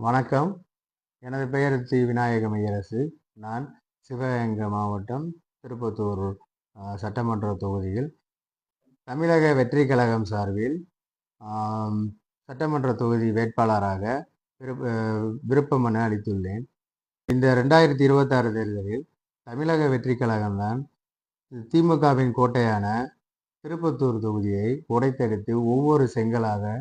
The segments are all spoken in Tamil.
வணக்கம். எனது பெயர் விநாயக மையரசு. நான் சிவகங்கை மாவட்டம் திருப்பத்தூர் சட்டமன்ற தொகுதியில் தமிழக வெற்றி கழகம் சார்பில் சட்டமன்ற தொகுதி வேட்பாளராக விருப்ப மனு அளித்துள்ளேன். இந்த 2026 தேர்தலில் தமிழக வெற்றி கழகம்தான் திமுகவின் கோட்டையான திருப்பத்தூர் தொகுதியை உடைத்தெடுத்து ஒவ்வொரு செங்கலாக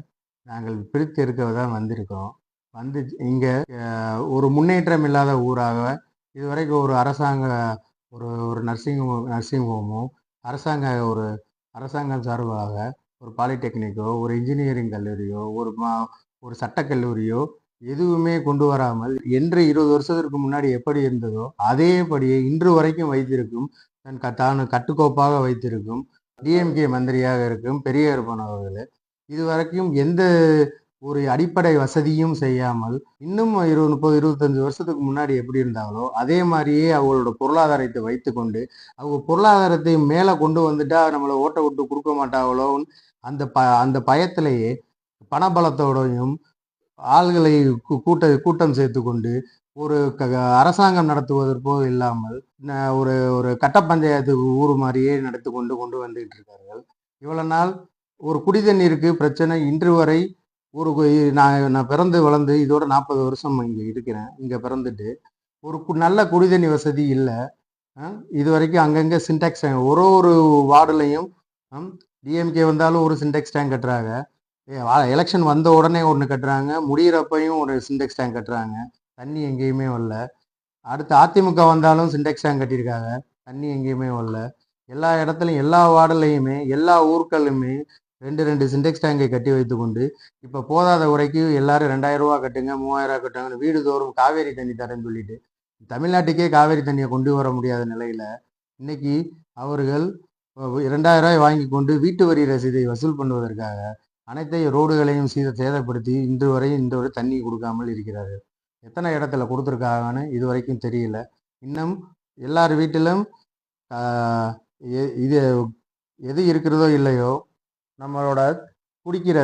நாங்கள் பிரித்தெடுக்கதான் வந்திருக்கோம். வந்து இங்கே ஒரு முன்னேற்றம் இல்லாத ஊராக இதுவரைக்கும் ஒரு அரசாங்க ஒரு நர்சிங் ஹோமோ அரசாங்கம் சார்பாக ஒரு பாலிடெக்னிக்கோ ஒரு இன்ஜினியரிங் கல்லூரியோ ஒரு சட்டக்கல்லூரியோ எதுவுமே கொண்டு வராமல் என்று 20 வருஷத்திற்கு முன்னாடி எப்படி இருந்ததோ அதேபடியே இன்று வரைக்கும் வைத்திருக்கும் தான் கட்டுக்கோப்பாக வைத்திருக்கும் டிஎம்கே மந்திரியாக இருக்கும் பெரியகருப்பன் அவர்கள் இதுவரைக்கும் எந்த ஒரு அடிப்படை வசதியும் செய்யாமல் இன்னும் 30-25 வருஷத்துக்கு முன்னாடி எப்படி இருந்தாங்களோ அதே மாதிரியே அவங்களோட பொருளாதாரத்தை வைத்து கொண்டு அவங்க பொருளாதாரத்தை மேலே கொண்டு வந்துட்டா நம்மளை ஓட்ட விட்டு கொடுக்க மாட்டாங்களோ அந்த பயத்திலேயே பணபலத்தோடையும் ஆள்களை கூட்டம் சேர்த்து கொண்டு ஒரு அரசாங்கம் நடத்துவதற்போ இல்லாமல் ஒரு ஒரு கட்ட பஞ்சாயத்து ஊர் மாதிரியே நடத்தி கொண்டு வந்துகிட்டு இருக்கார்கள். இவ்வளவு நாள் ஒரு குடிதண்ணீருக்கு பிரச்சனை இன்று வரை நான் பிறந்து வளர்ந்து இதோட 40 வருஷம் இங்கே இருக்கிறேன். இங்கே பிறந்துட்டு ஒரு நல்ல குடிதண்ணி வசதி இல்லை. இது வரைக்கும் அங்கங்கே சின்டெக்ஸ் டேங்க் ஒரு வார்டுலையும் டிஎம்கே வந்தாலும் ஒரு சின்டெக்ஸ் டேங்க் கட்டுறாங்க. எலெக்ஷன் வந்த உடனே ஒன்று கட்டுறாங்க, முடிகிறப்பையும் ஒரு சின்டெக்ஸ் டேங்க் கட்டுறாங்க. தண்ணி எங்கேயுமே வரல. அடுத்து அதிமுக வந்தாலும் சின்டெக்ஸ் டேங்க் கட்டியிருக்காங்க, தண்ணி எங்கேயுமே வரல. எல்லா இடத்துலையும் எல்லா வார்டுலையுமே எல்லா ஊர்களுமே 2 சின்டெக்ஸ் டேங்கை கட்டி வைத்து கொண்டு இப்போ போதாத உரைக்கு எல்லாரும் 2000 ரூபா கட்டுங்க 3000 ரூபா கட்டுங்க வீடு தோறும் காவேரி தண்ணி தரேன்னு சொல்லிட்டு தமிழ்நாட்டுக்கே காவேரி தண்ணியை கொண்டு வர முடியாத நிலையில இன்னைக்கு அவர்கள் 2000 ரூபாய் வாங்கி கொண்டு வீட்டு வரி ரசீதை வசூல் பண்ணுவதற்காக அனைத்தையும் ரோடுகளையும் சேதப்படுத்தி இன்று வரை தண்ணி கொடுக்காமல் இருக்கிறார்கள். எத்தனை இடத்துல கொடுத்துருக்காங்கன்னு இது வரைக்கும் தெரியல. இன்னும் எல்லார் வீட்டிலும் இது எது இருக்கிறதோ இல்லையோ நம்மளோட குடிக்கிற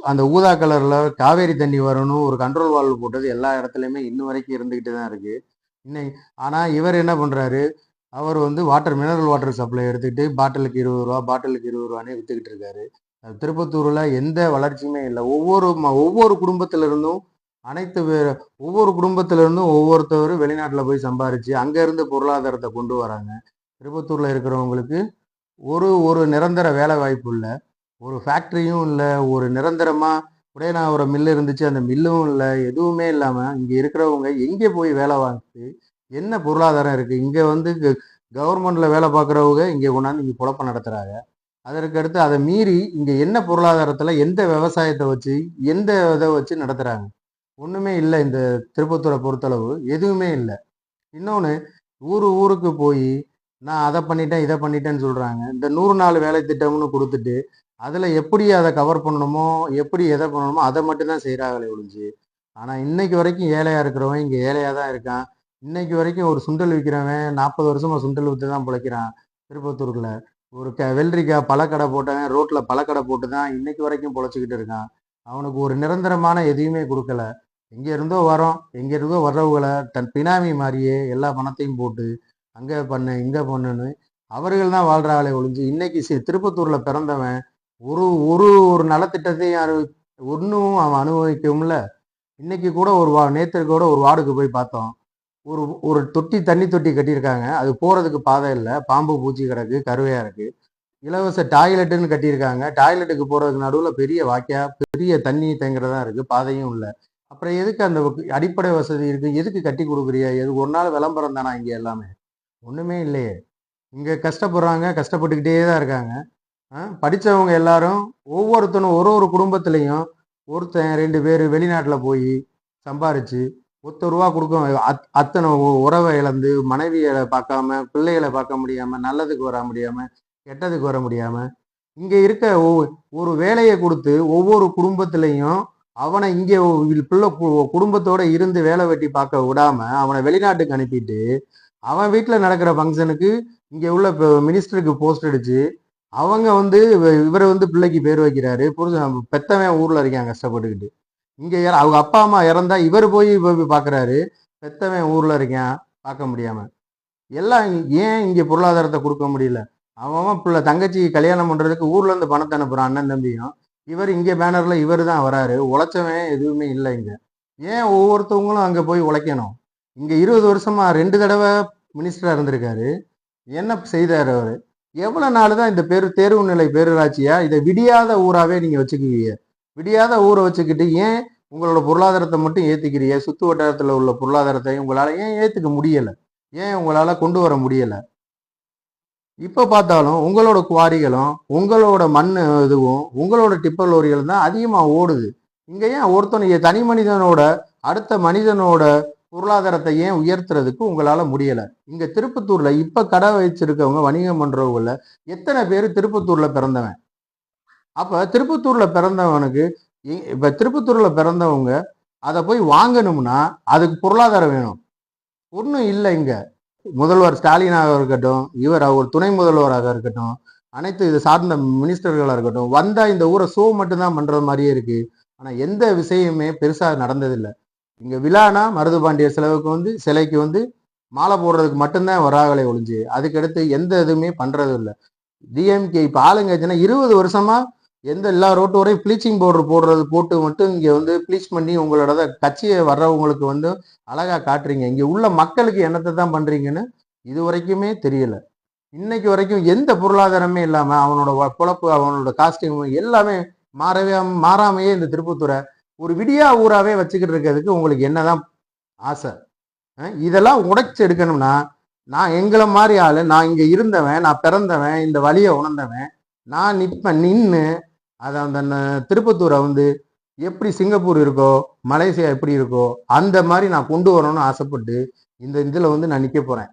அந்த ஊதா கலர்ல காவேரி தண்ணி வரணும் ஒரு கண்ட்ரோல் வால்வு போட்டது எல்லா இடத்துலையுமே இன்னும் வரைக்கும் இருந்துகிட்டு தான் இருக்கு. ஆனால் இவர் என்ன பண்றாரு, அவர் மினரல் வாட்டர் சப்ளை எடுத்துக்கிட்டு பாட்டிலுக்கு 20 ரூபா பாட்டிலுக்கு 20 ரூபான்னு வித்துக்கிட்டு இருக்காரு. திருப்பத்தூர்ல எந்த வளர்ச்சியுமே இல்லை. ஒவ்வொரு குடும்பத்திலிருந்தும் ஒவ்வொரு குடும்பத்திலிருந்தும் ஒவ்வொருத்தவரும் வெளிநாட்டில் போய் சம்பாரிச்சு அங்க இருந்து பொருளாதாரத்தை கொண்டு வராங்க. திருப்பத்தூர்ல இருக்கிறவங்களுக்கு ஒரு நிரந்தர வேலை வாய்ப்பு இல்லை, ஒரு ஃபேக்ட்ரியும் இல்லை, ஒரு நிரந்தரமாக ஒரு மில்லு இருந்துச்சு அந்த மில்லும் இல்லை, எதுவுமே இல்லாமல் இங்கே இருக்கிறவங்க எங்கே போய் வேலை வாங்கிட்டு என்ன பொருளாதாரம் இருக்குது? இங்கே கவர்மெண்ட்டில் வேலை பார்க்குறவங்க இங்கே கொண்டாந்து இங்கே குழப்பம் நடத்துகிறாங்க. அதற்கு அடுத்து அதை மீறி இங்கே என்ன பொருளாதாரத்தில் எந்த விவசாயத்தை வச்சு எந்த இதை வச்சு நடத்துகிறாங்க? ஒன்றுமே இல்லை. இந்த திருப்பத்தூரை பொறுத்தளவு எதுவுமே இல்லை. இன்னொன்று, ஊருக்கு போய் நான் அதை பண்ணிட்டேன் இதை பண்ணிட்டேன்னு சொல்கிறாங்க. இந்த 100 நாள் வேலை திட்டம்னு கொடுத்துட்டு அதில் எப்படி அதை கவர் பண்ணணுமோ எப்படி எதை பண்ணணுமோ அதை மட்டும்தான் செய்கிறாங்களே ஒழிஞ்சு. ஆனால் இன்னைக்கு வரைக்கும் ஏழையாக இருக்கிறவன் இங்கே ஏழையாக தான் இருக்கான். இன்னைக்கு வரைக்கும் ஒரு சுண்டல் விற்கிறவன் 40 வருஷமாக சுண்டல் விற்று தான் பிழைக்கிறான். திருப்பத்தூரில் ஒரு வெள்ளரிக்காய் பழக்கடை போட்டவன் ரோட்டில் பழக்கடை போட்டு தான் இன்னைக்கு வரைக்கும் பொழைச்சிக்கிட்டு இருக்கான். அவனுக்கு ஒரு நிரந்தரமான எதையுமே கொடுக்கல. எங்கே இருந்தோ வர்றவங்களை தன் பினாமி மாதிரியே எல்லா பணத்தையும் போட்டு அங்கே பண்ணு இங்கே பண்ணுன்னு அவர்கள் தான் வாழ்றாங்களே ஒழிஞ்சு இன்னைக்கு திருப்பத்தூர்ல பிறந்தவன் ஒரு ஒரு ஒரு நலத்திட்டத்தையும் ஒன்றும் அவன் அனுபவிக்கவும்ல. இன்னைக்கு கூட நேற்று கூட ஒரு வார்டுக்கு போய் பார்த்தோம். ஒரு தண்ணி தொட்டி கட்டியிருக்காங்க. அது போறதுக்கு பாதை இல்லை, பாம்பு பூச்சி கிடக்கு, கருவையா இருக்கு. இலவச டாய்லெட்டுன்னு கட்டியிருக்காங்க. டாய்லெட்டுக்கு போறதுக்கு நடுவில் பெரிய வாக்கியா பெரிய தண்ணி தேங்குறதா இருக்கு, பாதையும் இல்லை. அப்புறம் எதுக்கு அந்த அடிப்படை வசதி இருக்கு, எதுக்கு கட்டி கொடுக்குறியா? எது ஒரு நாள் விளம்பரம் தானா? இங்கே எல்லாமே ஒண்ணுமே இல்லையே. இங்க கஷ்டப்படுறாங்க, கஷ்டப்பட்டுக்கிட்டே தான் இருக்காங்க. படித்தவங்க எல்லாரும் ஒவ்வொருத்தனும் ஒரு குடும்பத்திலையும் ஒருத்தன் 2 பேர் வெளிநாட்டில் போய் சம்பாரிச்சு ₹1 கொடுக்க அத்தனை உறவை இழந்து மனைவியை பார்க்காம பிள்ளைகளை பார்க்க முடியாம நல்லதுக்கு வர முடியாம கெட்டதுக்கு வர முடியாம இங்க இருக்க ஒரு வேலையை கொடுத்து ஒவ்வொரு குடும்பத்திலையும் அவனை இங்கே பிள்ளை குடும்பத்தோட இருந்து வேலை வெட்டி பார்க்க விடாம அவனை வெளிநாட்டுக்கு அனுப்பிட்டு அவன் வீட்டில் நடக்கிற ஃபங்க்ஷனுக்கு இங்கே உள்ள மினிஸ்டருக்கு போஸ்ட் அடிச்சு அவங்க இவரை பிள்ளைக்கு பேர் வைக்கிறாரு. புரிஞ்சு பெத்தவன் ஊர்ல இருக்கான் கஷ்டப்பட்டுக்கிட்டு. இங்க அவங்க அப்பா அம்மா இறந்தா இவர் போய் பாக்குறாரு. பெத்தவன் ஊர்ல இருக்கான், பார்க்க முடியாம. எல்லாம் ஏன் இங்க பொருளாதாரத்தை கொடுக்க முடியல? அவன் பிள்ளை தங்கச்சிக்கு கல்யாணம் பண்றதுக்கு ஊர்ல இருந்து பணத்தை அனுப்புறான் அண்ணன் தம்பியும். இவர் இங்க பேனர்ல இவர் தான் வராரு. உழைச்சவன் எதுவுமே இல்லை இங்க. ஏன் ஒவ்வொருத்தவங்களும் அங்க போய் உழைக்கணும்? இங்க 20 வருஷமா 2 தடவை மினிஸ்டரா இருந்திருக்காரு. என்ன செய்தாரு அவரு? எவ்வளவு நாள் தான் இந்த தேர்வு நிலை பேரூராட்சியா இதை விடியாத ஊராவே நீங்க வச்சுக்குவீங்க? விடியாத ஊரை வச்சுக்கிட்டு ஏன் உங்களோட பொருளாதாரத்தை மட்டும் ஏத்துக்கிறீங்க? சுத்து வட்டாரத்துல உள்ள பொருளாதாரத்தை உங்களால ஏன் ஏத்துக்க முடியல? ஏன் உங்களால கொண்டு வர முடியல? இப்ப பார்த்தாலும் உங்களோட குவாரிகளும் உங்களோட மண் இதுவும் உங்களோட டிப்பர் லோரிகள் தான் அதிகமா ஓடுது. இங்க ஏன் ஒருத்தனுடைய தனி மனிதனோட அடுத்த மனிதனோட பொருளாதாரத்தை ஏன் உயர்த்துறதுக்கு உங்களால முடியல? இங்க திருப்பத்தூர்ல இப்ப கடை வச்சிருக்கவங்க வணிகம் பண்றவங்கள எத்தனை பேர் திருப்பத்தூர்ல பிறந்தவன்? அப்ப திருப்பத்தூர்ல பிறந்தவனுக்கு இப்ப திருப்பத்தூர்ல பிறந்தவங்க அதை போய் வாங்கணும்னா அதுக்கு பொருளாதாரம் வேணும். ஒன்றும் இல்லை இங்க. முதல்வர் ஸ்டாலினாக இருக்கட்டும், அவர் துணை முதல்வராக இருக்கட்டும், அனைத்து இது சார்ந்த மினிஸ்டர்களாக இருக்கட்டும், வந்தா இந்த ஊரை ஷோ மட்டும்தான் பண்றது மாதிரியே இருக்கு. ஆனா எந்த விஷயமே பெருசா நடந்ததில்லை. இங்க விழானா மருதுபாண்டிய சிலைக்கு மாலை போடுறதுக்கு மட்டும்தான் வராகலை ஒழிஞ்சு அதுக்கடுத்து எந்த இதுவுமே பண்றது இல்லை. டிஎம்கே இப்ப ஆளுங்கட்சினா 20 வருஷமா எல்லா ரோட்டு வரையும் ப்ளீச்சிங் பவுடர் போட்டு மட்டும் இங்க ப்ளீச் பண்ணி உங்களோட கட்சியை வர்றவங்களுக்கு அழகா காட்டுறீங்க. இங்க உள்ள மக்களுக்கு என்னத்தை தான் பண்றீங்கன்னு இது வரைக்குமே தெரியல. இன்னைக்கு வரைக்கும் எந்த பொருளாதாரமே இல்லாம அவனோட பொழப்பு, அவனோட காஸ்டியூம் எல்லாமே மாறாமையே இந்த திருப்பத்தூரை ஒரு விடியா ஊராவே வச்சுக்கிட்டு இருக்கிறதுக்கு உங்களுக்கு என்னதான் ஆசை? இதெல்லாம் உடைச்சு எடுக்கணும்னா நான் எங்களை மாதிரி ஆளு, நான் இங்க இருந்தவன், நான் பிறந்தவன், இந்த வழியை உணர்ந்தவன், நான் நின்று அதை அந்த திருப்பத்தூரை எப்படி சிங்கப்பூர் இருக்கோ மலேசியா எப்படி இருக்கோ அந்த மாதிரி நான் கொண்டு வரணும்னு ஆசைப்பட்டு இந்த இதுல நான் நிக்க போறேன்.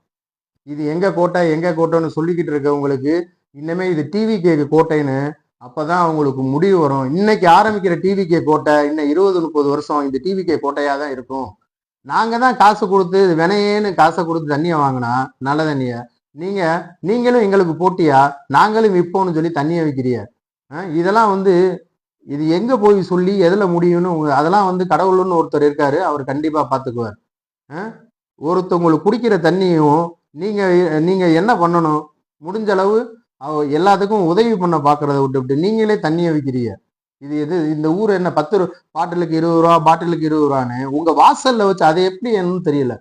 இது எங்க கோட்டைன்னு சொல்லிக்கிட்டு இருக்கவங்களுக்கு இன்னமே இது டிவிகே கோட்டைன்னு அப்பதான் அவங்களுக்கு முடிவு வரும். இன்னைக்கு ஆரம்பிக்கிற டிவிகே கோட்டை இன்னும் 20-30 வருஷம் இந்த டிவிகே கோட்டையா தான் இருக்கும். நாங்க தான் காசு கொடுத்து வினையேன்னு காசை கொடுத்து தண்ணியை வாங்கினா நல்ல தண்ணிய நீங்களும் எங்களுக்கு போட்டியா நாங்களும் விற்போம்னு சொல்லி தண்ணியை வைக்கிறீங்க. இதெல்லாம் இது எங்க போய் சொல்லி எதுல முடியும்னு அதெல்லாம் கடவுள்னு ஒருத்தர் இருக்காரு, அவர் கண்டிப்பா பாத்துக்குவார். ஒருத்தவங்களுக்கு குடிக்கிற தண்ணியும் நீங்க என்ன பண்ணணும்? முடிஞ்ச அளவு எல்லாத்துக்கும் உதவி பண்ண பாக்குறத விட்டு நீங்களே தண்ணியை விற்கிறீங்க. இது எது? இந்த ஊர் என்ன 10 பாட்டிலுக்கு 20 ரூபா பாட்டிலுக்கு 20 ரூபான்னு உங்க வாசல்ல வச்சு அதை எப்படி என்னன்னு தெரியல.